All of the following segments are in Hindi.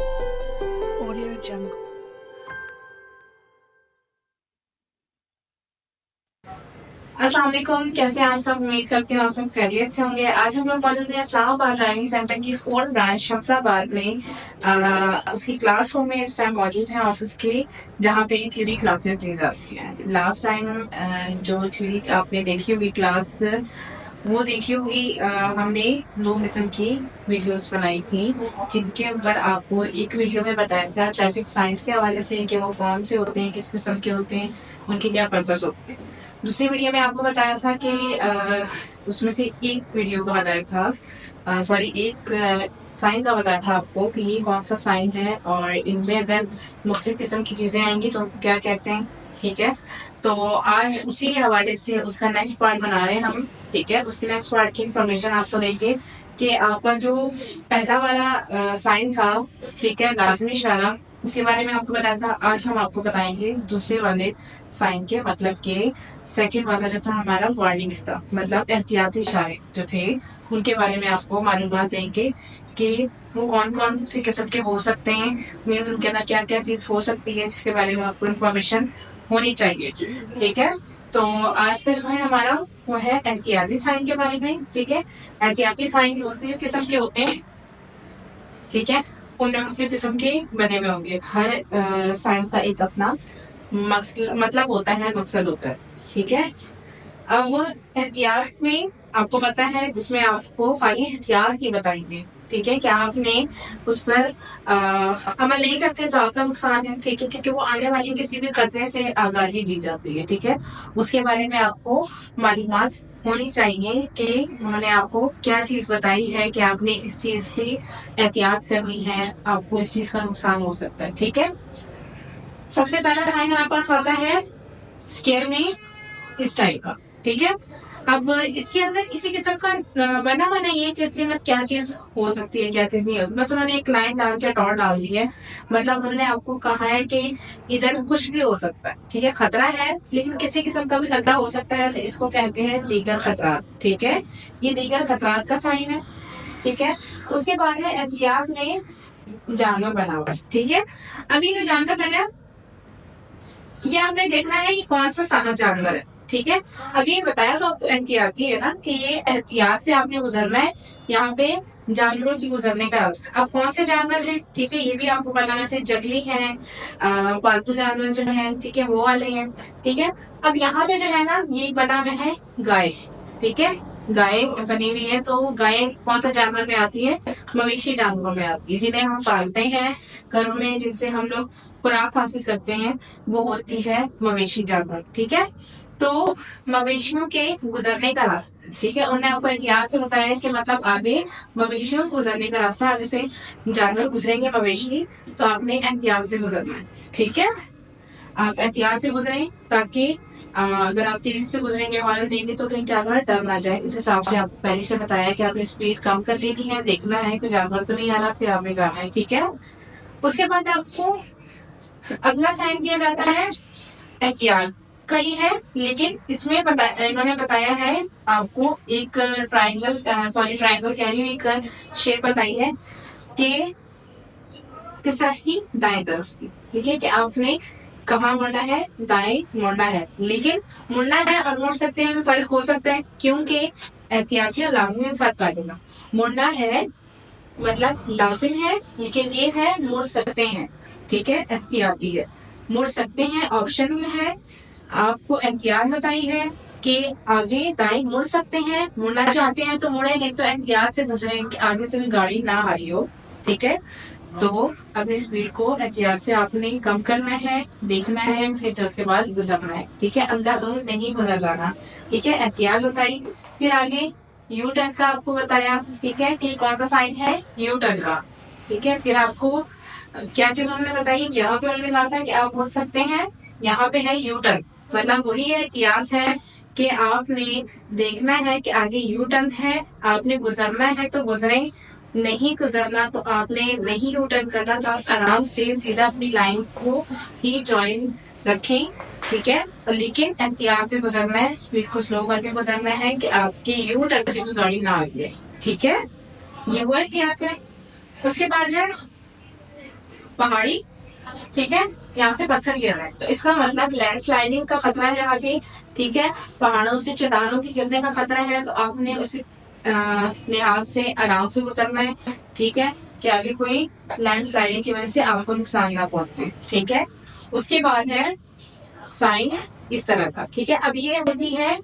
Audio Jungle. अस्सलाम वालेकुम, कैसे हैं आप सब। उम्मीद करती हूँ आप सब खैरियत से होंगे। आज हम लोग मौजूद हैं इस्लामाबाद ड्राइविंग सेंटर की 4th ब्रांच शमशाबाद में। उसकी क्लासरूम में इस टाइम मौजूद हैं ऑफिस के, जहाँ पे थ्योरी क्लासेस ली जाती हैं। लास्ट टाइम जो थ्योरी आपने देखी होगी क्लास, वो देखी होगी। हमने 2 किस्म की वीडियोस बनाई थी, जिनके ऊपर आपको एक वीडियो में बताया था ट्रैफिक साइंस के हवाले से कि वो कौन से होते हैं, किस किस्म के होते हैं, उनके क्या पर्पस होते हैं। दूसरी वीडियो में आपको बताया था कि उसमें से एक वीडियो का बताया था, सॉरी एक साइन का बताया था आपको कि ये कौन सा साइन है और इनमें अगर मुख्तलिफ किस्म की चीजें आएंगी तो उनको क्या कहते हैं। ठीक है, तो आज उसी के हवाले से उसका नेक्स्ट पार्ट बना रहे हैं हम। ठीक है, उसके नेक्स्ट पार्ट की इंफॉर्मेशन आपको देंगे कि आपका जो पहला वाला साइन था, ठीक है, लाज़मी इशारा, उसके बारे में आपको बताया था। आज हम आपको बताएंगे दूसरे वाले साइन के मतलब के। सेकंड वाला जो था हमारा वार्निंग्स था, मतलब एहतियाती इशारे जो थे, उनके बारे में आपको मालूमात देंगे कि वो कौन कौन से किस्म के हो सकते हैं, मीन्स उनके अंदर क्या क्या चीज हो सकती है, जिसके बारे में आपको इन्फॉर्मेशन होनी चाहिए। ठीक है, तो आज का जो है हमारा वो है एहतियाती साइन के बारे में। ठीक है, एहतियाती साइन मुख्तलिफ किस्म के होते हैं। ठीक है, उनमें मुख्तलिफ किस्म के बने हुए होंगे। हर साइन का एक अपना मतलब होता है, मकसद होता है। ठीक है, अब वो एहतियात में आपको पता है, जिसमें आपको खाली एहतियात ही बताएंगे। ठीक है, क्या आपने उस पर अमल नहीं करते तो आपका नुकसान है। ठीक है, क्योंकि वो आने वाली किसी भी खतरे से आगाही दी जाती है। ठीक है, उसके बारे में आपको मालूमात होनी चाहिए कि उन्होंने आपको क्या चीज बताई है कि आपने इस चीज से एहतियात करनी है, आपको इस चीज का नुकसान हो सकता है। ठीक है, सबसे पहला साइन हमारे पास आता है स्केयर में इस टाइप का। ठीक है, अब इसके अंदर किसी किस्म का बना हुआ नहीं है कि इसके अंदर क्या चीज हो सकती है, क्या चीज नहीं हो सकती। बस उन्होंने एक लाइन डाल के टॉर डाल दी है, मतलब उन्होंने आपको कहा है कि इधर कुछ भी हो सकता है। ठीक है, खतरा है लेकिन किसी किस्म का भी खतरा हो सकता है, तो इसको कहते हैं दीगर खतरात। ठीक है, ये दीगर खतरात का साइन है। ठीक है, उसके बाद है एहतियात में जानवर बना हुआ। ठीक है, अभी जो जानवर बना, ये आपने देखना है ये कौन सा सादा जानवर है। ठीक है, अब ये बताया तो आपको एहतियाती है ना, कि ये एहतियात से आपने गुजरना है। यहाँ पे जानवरों से गुजरने का रास्ता, अब कौन से जानवर है, ठीक है, ये भी आपको बताना चाहिए। जंगली है, पालतू जानवर जो है, ठीक है, वो वाले हैं। ठीक है, अब यहाँ पे जो है ना, ये बना हुआ है गाय। ठीक है, गाय बनी हुई है, तो गाय कौन सा जानवर में आती है, मवेशी जानवरों में आती है, जिन्हें हम पालते हैं घरों में, जिनसे हम लोग खुराक हासिल करते हैं, वो होती है मवेशी जानवर। ठीक है, तो मवेशियों के गुजरने का रास्ता, ठीक है, उन्होंने आपको एहतियात से बताया कि मतलब आगे मवेशियों से गुजरने का रास्ता, आगे से जानवर गुजरेंगे मवेशी, तो आपने एहतियात से गुजरना है। ठीक है, आप एहतियात से गुजरें, ताकि अगर आप तेजी से गुजरेंगे, हॉर्न देंगे, तो कहीं जानवर डर ना जाए। उस हिसाब से आपको पहले से बताया कि आपने स्पीड कम कर लेनी है, देखना है कोई जानवर तो नहीं आ रहा, फिर आपने जाना है। ठीक है, उसके बाद आपको अगला साइन दिया जाता है एहतियात का ही है, लेकिन इसमें इन्होंने बताया है आपको एक ट्राइंगल, सॉरी ट्राइंगल कह रही हूँ, एक शेप बताई है कि किस तरफ की, दाएं तरफ की। ठीक है, कि आपने कहाँ मुड़ना है, दाएं मुड़ना है, लेकिन मुड़ना है और मुड़ सकते हैं फर्क हो सकता है, क्योंकि एहतियाती और लाजमी में फर्क आ जाएगा। मुड़ना है मतलब लाजिम है, लेकिन ये है मुड़ सकते हैं। ठीक है, एहतियाती है, मुड़ सकते हैं ऑप्शन में है। आपको एहतियात बताई है कि आगे दाएं मुड़ सकते हैं, मुड़ना चाहते हैं तो मुड़े, नहीं तो एहतियात से गुजरे, आगे से कोई गाड़ी ना आ रही हो। ठीक है, तो अपनी स्पीड को एहतियात से आपने कम करना है, देखना है, फिर उसके बाद गुजरना है। ठीक है, अंधाधुंध नहीं गुजर जाना। ठीक है, एहतियात बताई। फिर आगे यू टर्न का आपको बताया। ठीक है, कि कौन सा साइन है, यू टर्न का। ठीक है, फिर आपको क्या चीज उन्होंने बताई, यहाँ पे उन्होंने कहा था कि आप बोल सकते हैं, यहाँ पे है यू टर्न, मतलब वही एहतियात है कि आपने देखना है कि आगे यू टर्न है, आपने गुजरना है तो गुजरे, नहीं गुजरना तो आपने नहीं यू टर्न करना, तो आप आराम से सीधा अपनी लाइन को ही ज्वाइन रखें। ठीक है, लेकिन एहतियात से गुजरना है, स्पीड को स्लो करके गुजरना है कि आपके यू टर्न से भी गाड़ी ना आ जाए। ठीक है, ये वो एहतियात है। उसके बाद है पहाड़ी, ठीक है, यहाँ से पत्थर गिर रहे हैं तो इसका मतलब लैंडस्लाइडिंग का खतरा है आगे, ठीक है, पहाड़ों से चट्टानों के गिरने का खतरा है, तो आपने उसे लिहाज से आराम से गुजरना है, ठीक है, कि आगे कोई लैंडस्लाइडिंग की वजह से आपको नुकसान ना पहुंचे, ठीक है। उसके बाद है साइन इस तरह का, ठीक है। अब ये होती है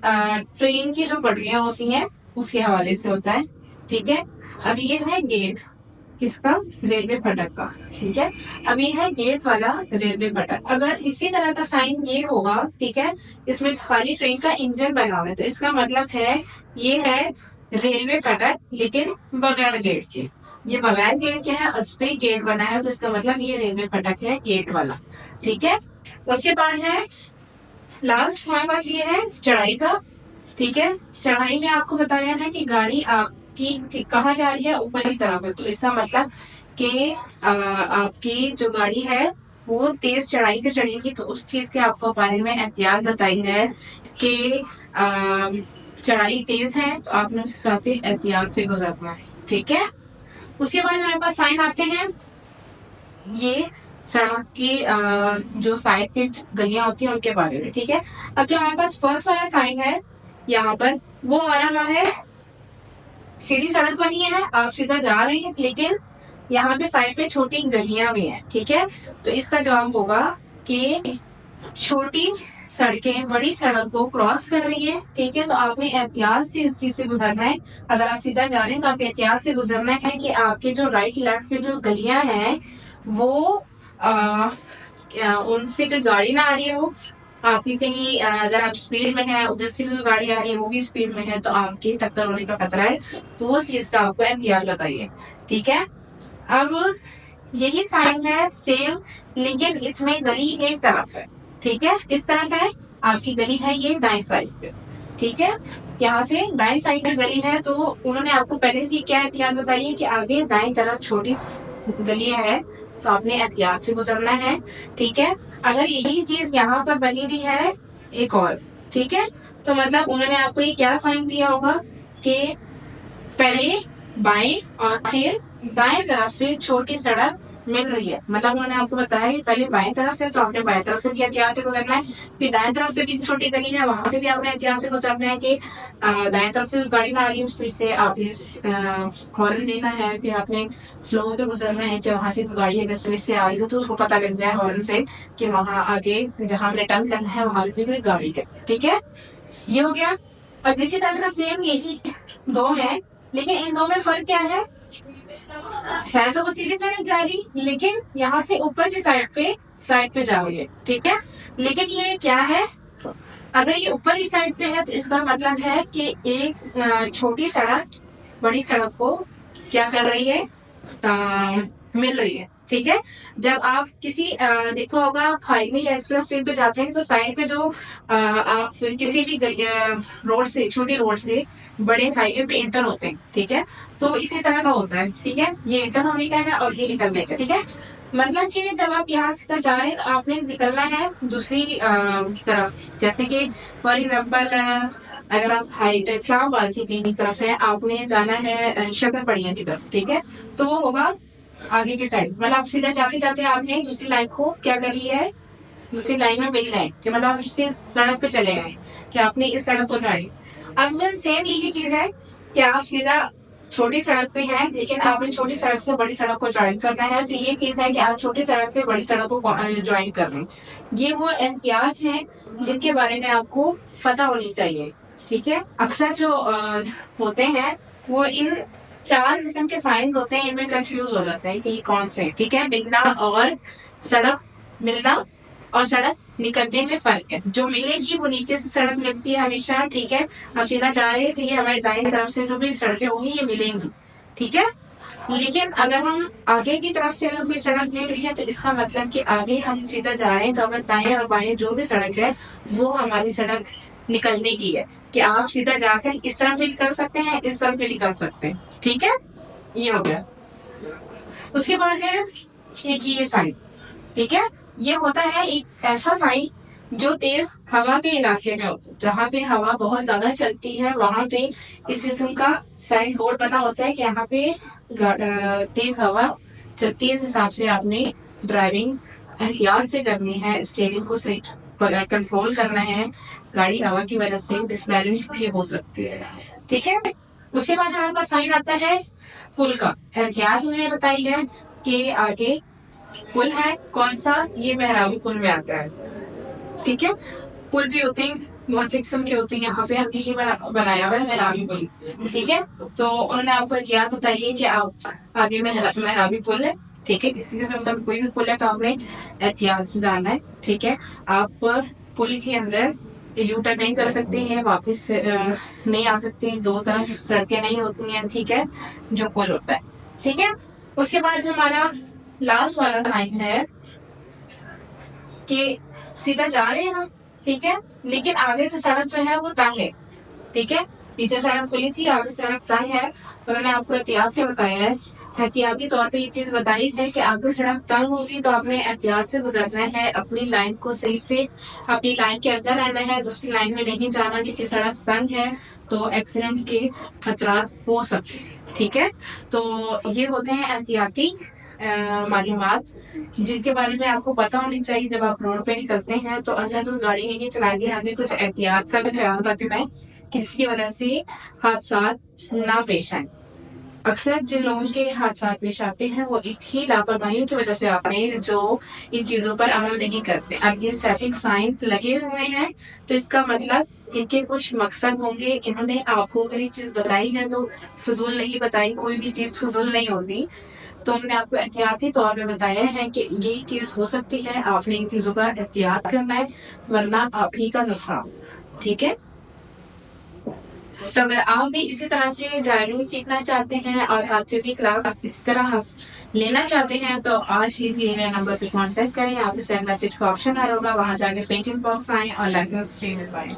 ट्रेन की जो पटरियां होती हैं उसके हवाले से होता है, ठीक है। अब ये है गेट किसका, रेलवे फाटक का, ठीक है। अब ये है गेट वाला रेलवे फाटक। अगर इसी तरह का साइन ये होगा, ठीक है, इसमें खाली ट्रेन का इंजन बना हुआ है तो इसका मतलब है ये है रेलवे फाटक लेकिन बगैर गेट के, ये बगैर गेट के है और उस पे गेट बना है तो इसका मतलब ये रेलवे फाटक है गेट वाला, ठीक है। उसके बाद है लास्ट हमारे पास ये है चढ़ाई का, ठीक है। चढ़ाई में आपको बताया है कि गाड़ी आपकी कहाँ जा रही है, ऊपर की तरफ है, तो इसका मतलब कि आपकी जो गाड़ी है वो तेज चढ़ाई पे चढ़ेगी तो उस चीज के आपको बारे में एहतियात बताई है कि चढ़ाई तेज है तो आपने उस हिसाब से एहतियात से गुजरना है, ठीक है। उसके बाद हमारे पास साइन आते हैं, ये सड़क की जो साइड पे गलियां होती हैं उनके बारे में, ठीक है। अब जो हमारे पास फर्स्ट वाला साइन है यहाँ पर वो आ रहा है, सीधी सड़क बनी है, आप सीधा जा रहे हैं लेकिन यहाँ पे साइड पे छोटी गलियां भी हैं, ठीक है। तो इसका जवाब होगा कि छोटी सड़कें बड़ी सड़क को क्रॉस कर रही है, ठीक है। तो आपने एहतियात से इस चीज से गुजरना है। अगर आप सीधा जा रहे हैं तो आपको एहतियात से गुजरना है कि आपके जो राइट लेफ्ट पे जो गलियां हैं वो उनसे कोई गाड़ी ना आ रही हो, आपकी कहीं अगर आप स्पीड में है उधर से कोई गाड़ी आ रही है वो भी स्पीड में है तो आपकी टक्कर होने का खतरा है, तो उस चीज का आपको एहतियात बताइए, ठीक है। अब यही साइन है सेम लेकिन इसमें गली एक तरफ है, ठीक है। किस तरफ है, आपकी गली है ये दाएं साइड पे, ठीक है। यहाँ से दाएं साइड पे गली है तो उन्होंने आपको पहले से क्या एहतियात बताई है कि आगे दाएं तरफ छोटी गली है तो आपने एहतियात से गुजरना है, ठीक है। अगर यही चीज यहाँ पर बनी हुई है एक और, ठीक है, तो मतलब उन्होंने आपको ये क्या साइन दिया होगा कि पहले बाएं और फिर दाएं तरफ से छोटी सड़क मिल रही है, मतलब उन्होंने आपको बताया कि पहले बाएं तरफ से तो आपने बाएं तरफ से भी एहतियात से गुजरना है, फिर दाएं तरफ से भी छोटी गली है वहां से भी आपने एहतियात से गुजरना है कि दाएं तरफ से गाड़ी ना आ रही है स्पीड से आपने हॉर्न देना है, फिर आपने स्लो होकर गुजरना है कि वहां से गाड़ी अगर स्पीड से आ रही हो तो उसको पता लग जाए हॉर्न से कि वहां आगे जहां हमने टर्न करना है वहां भी कोई गाड़ी है, ठीक है। ये हो गया। अब इसी तरह का सेम यही दो है लेकिन इन दो में फर्क क्या है तो वो सीधी सड़क जा रही लेकिन यहाँ से ऊपर की साइड पे जा रही है, ठीक है। लेकिन ये क्या है, अगर ये ऊपर की साइड पे है तो इसका मतलब है कि एक छोटी सड़क बड़ी सड़क को क्या कर रही है, मिल रही है, ठीक है। जब आप किसी देखो होगा हाईवे या एक्सप्रेस वे पे जाते हैं तो साइड पे जो आप किसी भी रोड से छोटी रोड से बड़े हाईवे पे इंटर होते हैं, ठीक है। तो इसी तरह का होता है, ठीक है, ये इंटर होने का है और ये निकलने का, ठीक है। मतलब कि जब आप यहाँ से जा रहे हैं तो आपने निकलना है दूसरी तरफ, जैसे कि फॉर एग्जाम्पल अगर आप इस्लामाबाद की कहीं तरफ है आपने जाना है शक्करपड़िया की तरफ, ठीक है, तो वो होगा आगे की साइड, मतलब आप सीधा जाते जाते आपने दूसरी लाइन को क्या कर लिया है, दूसरी लाइन में मिल गए कि मतलब आप इसी सड़क पे चले गए कि आपने इस सड़क को चढ़ाई। अब सेम यही चीज है कि आप सीधा छोटी सड़क पे हैं लेकिन आपने छोटी सड़क से बड़ी सड़क को ज्वाइन करना है, तो ये चीज है कि आप छोटी सड़क से बड़ी सड़क को ज्वाइन कर रहे हैं। ये वो एहतियात है जिनके बारे में आपको पता होनी चाहिए, ठीक है। अक्सर जो होते हैं वो इन 4 किस्म के साइन होते हैं, इनमें कंफ्यूज हो जाते हैं कि ये कौन से, ठीक है। मिलना और सड़क मिलना और सड़क निकलने में फर्क है, जो मिलेगी वो नीचे से सड़क मिलती है हमेशा, ठीक है। अब सीधा जा रहे हैं तो ये हमारे दाएं तरफ से जो भी सड़कें होंगी ये मिलेंगी, ठीक है। लेकिन अगर हम आगे की तरफ से अगर कोई सड़क मिल रही है तो इसका मतलब कि आगे हम सीधा जा रहे हैं तो अगर दाएं और बाएं जो भी सड़क है वो हमारी सड़क निकलने की है कि आप सीधा जाकर इस तरफ भी निकल सकते हैं इस तरफ भी निकल सकते हैं, ठीक है। ये हो गया। उसके बाद है एक ये साइन, ठीक है, ये होता है एक ऐसा साइन जो तेज हवा के इलाके में होता है, जहाँ पे हवा बहुत ज्यादा चलती है वहां पे इस किस्म का साइन बोर्ड बना होता है कि यहाँ पे तेज हवा चलती है, इस हिसाब से आपने ड्राइविंग एहतियात से करनी है, स्टीयरिंग को सही कंट्रोल करना है, गाड़ी हवा की वजह से डिसबैलेंस भी हो सकती है, ठीक है। उसके बाद हमारे पास साइन आता है पुल का। एहतियात उन्होंने बताई है कि आगे पुल है, कौन सा, ये मेहराबी पुल में आता है, ठीक है। पुल भी होते हैं, बहुत से किस्म के होते हैं, यहाँ पे हमने ये बनाया हुआ है मेहराबी पुल, ठीक है। तो उन्होंने आपको एहतियात बताइए कि आप आगे मेहराबी पुल है, ठीक है, किसी किस्म का कोई भी पुल है तो आपने एहतियात से जाना है, ठीक है। आप पुल के अंदर यू टर्न नहीं कर सकते हैं, वापस नहीं आ सकते हैं, दो तरफ सड़कें नहीं होती हैं, ठीक है, जो पुल होता है, ठीक है। उसके बाद हमारा लास्ट वाला साइन है कि सीधा जा रहे हैं हम, ठीक है, लेकिन आगे से सड़क जो है वो तंग है, ठीक है। पीछे सड़क खुली थी, आगे सड़क तंग है, तो मैंने आपको एहतियात से बताया है, एहतियाती तौर पे ये चीज बताई है कि आगे सड़क तंग होगी तो आपने एहतियात से गुजरना है, अपनी लाइन को सही से अपनी लाइन के अंदर रहना है, दूसरी लाइन में नहीं जाना, क्योंकि सड़क तंग है तो एक्सीडेंट के खतरात हो सकते हैं, ठीक है। तो ये होते हैं एहतियाती मालूमात जिसके बारे में आपको पता होनी चाहिए जब आप रोड पे निकलते हैं। तो अच्छा, तो गाड़ी नहीं चलाएंगे, हमें कुछ एहतियात का भी ख्याल रखना है कि जिसकी वजह से हादसा ना पेश आए। अक्सर जिन लोगों के हादसा पेश आते हैं वो इतनी लापरवाही की वजह से आते हैं जो इन चीजों पर अमल नहीं करते। अब ये ट्रैफिक साइंस लगे हुए हैं तो इसका मतलब इनके कुछ मकसद होंगे। इन्होंने आपको अगर ये चीज बताई है तो फजूल नहीं बताई, कोई भी चीज फजूल नहीं होती। तो हमने आपको एहतियाती तौर पे बताया है कि यही चीज हो सकती है, आपने इन चीजों का एहतियात करना है, वरना आप ही का नुकसान, ठीक है। तो अगर आप भी इसी तरह से ड्राइविंग सीखना चाहते हैं और साथियों की क्लास इसी तरह लेना चाहते हैं तो आज ही दिए गए नंबर पे कांटेक्ट करें। यहाँ पे सेंड मैसेज का ऑप्शन आ रहा होगा, वहां जाके पेटिंग बॉक्स आए और लाइसेंस फ्री मिलवाएं।